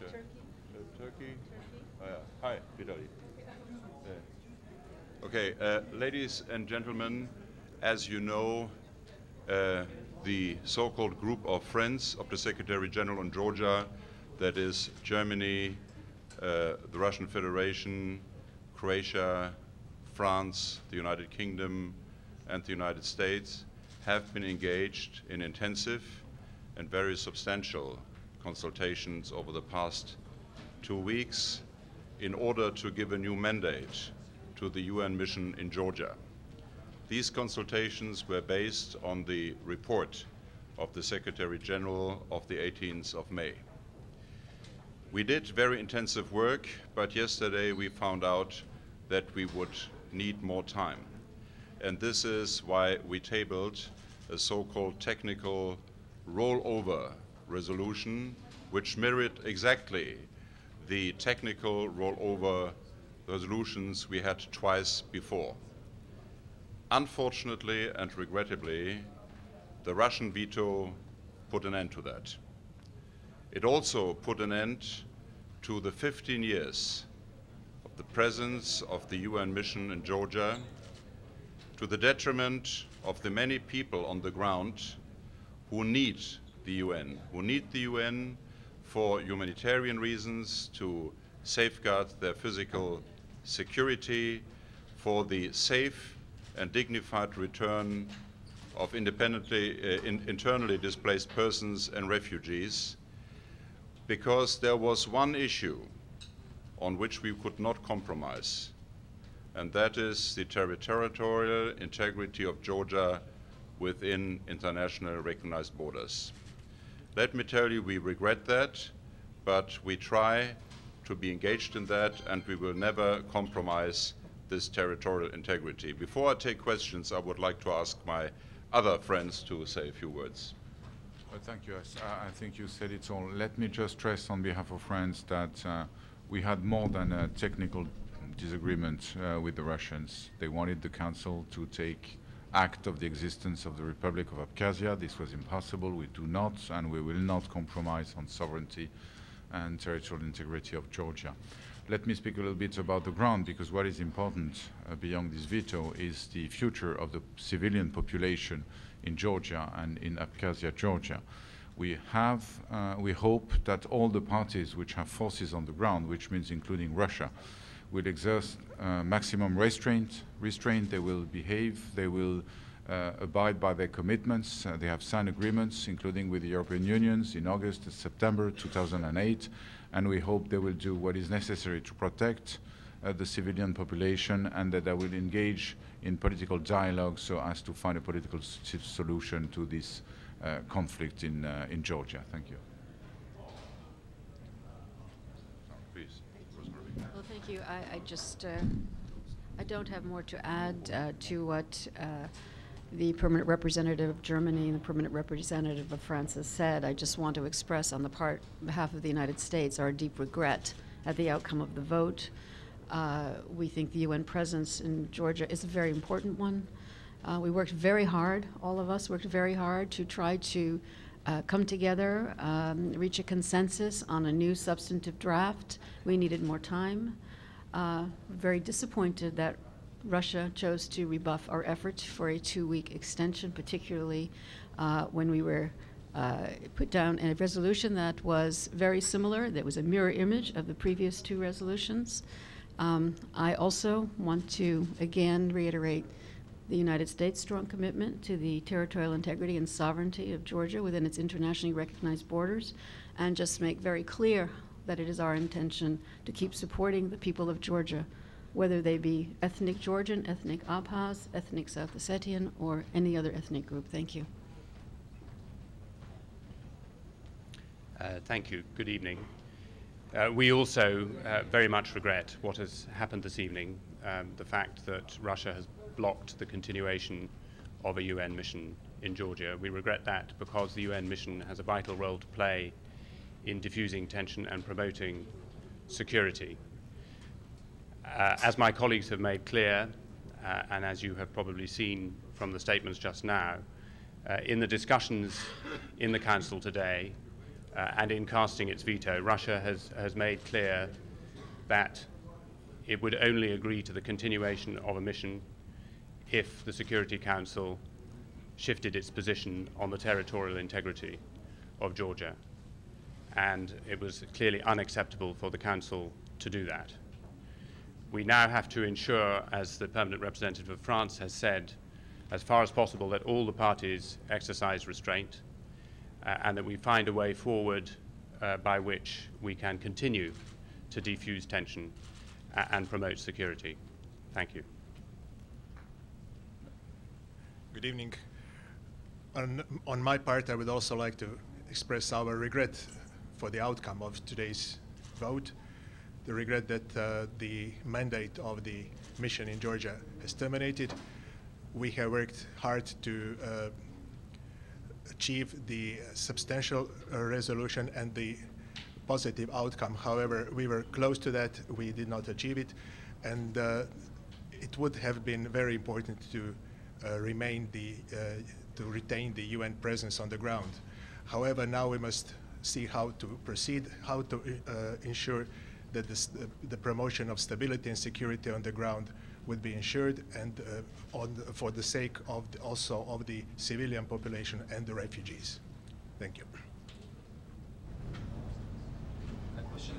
Russia. Turkey. Oh, yeah. Hi, Vitali. Okay, ladies and gentlemen, as you know, the so-called group of friends of the Secretary General in Georgia, that is Germany, the Russian Federation, Croatia, France, the United Kingdom, and the United States, have been engaged in intensive and very substantial consultations over the past 2 weeks in order to give a new mandate to the UN mission in Georgia. These consultations were based on the report of the Secretary General of the 18th of May. We did very intensive work, but yesterday we found out that we would need more time. And this is why we tabled a so-called technical rollover resolution, which mirrored exactly the technical rollover resolutions we had twice before. Unfortunately and regrettably, the Russian veto put an end to that. It also put an end to the 15 years of the presence of the UN mission in Georgia, to the detriment of the many people on the ground who need the UN for humanitarian reasons, to safeguard their physical security, for the safe and dignified return of internally displaced persons and refugees, because there was one issue on which we could not compromise, and that is the territorial integrity of Georgia within international recognized borders. Let me tell you, we regret that, but we try to be engaged in that, and we will never compromise this territorial integrity. Before I take questions, I would like to ask my other friends to say a few words. Thank you. I think you said it all. Let me just stress on behalf of France that we had more than a technical disagreement with the Russians. They wanted the Council to take act of the existence of the Republic of Abkhazia. This was impossible. We do not, and we will not compromise on sovereignty and territorial integrity of Georgia. Let me speak a little bit about the ground, because what is important beyond this veto is the future of the civilian population in Georgia and in Abkhazia, Georgia. We hope that all the parties which have forces on the ground, which means including Russia, will exert maximum restraint. They will behave, they will abide by their commitments. They have signed agreements, including with the European Union in August and September 2008, and we hope they will do what is necessary to protect the civilian population, and that they will engage in political dialogue so as to find a political solution to this conflict in Georgia. Thank you. Please. Well, thank you. I don't have more to add to what the permanent representative of Germany and the permanent representative of France has said. I just want to express on behalf of the United States our deep regret at the outcome of the vote. We think the UN presence in Georgia is a very important one. We worked very hard, all of us worked very hard to try to come together, reach a consensus on a new substantive draft. We needed more time. Very disappointed that Russia chose to rebuff our efforts for a 2-week extension, particularly when we were put down a resolution that was very similar, that was a mirror image of the previous 2 resolutions. I also want to again reiterate the United States' strong commitment to the territorial integrity and sovereignty of Georgia within its internationally recognized borders, and just make very clear that it is our intention to keep supporting the people of Georgia, whether they be ethnic Georgian, ethnic Abkhaz, ethnic South Ossetian, or any other ethnic group. Thank you. Thank you. Good evening. We also very much regret what has happened this evening, the fact that Russia has blocked the continuation of a UN mission in Georgia. We regret that because the UN mission has a vital role to play in diffusing tension and promoting security. As my colleagues have made clear, and as you have probably seen from the statements just now, in the discussions in the Council today, And in casting its veto, Russia has made clear that it would only agree to the continuation of a mission if the Security Council shifted its position on the territorial integrity of Georgia. And it was clearly unacceptable for the Council to do that. We now have to ensure, as the permanent representative of France has said, as far as possible, that all the parties exercise restraint and that we find a way forward by which we can continue to defuse tension and promote security. Thank you. Good evening. On my part, I would also like to express our regret for the outcome of today's vote, the regret that the mandate of the mission in Georgia has terminated. We have worked hard to achieve the substantial resolution and the positive outcome. However, we were close to that. We did not achieve it, and it would have been very important to to retain the UN presence on the ground. However, now we must see how to proceed, how to ensure that the promotion of stability and security on the ground would be ensured, and for the sake of also of the civilian population and the refugees. Thank you. A question.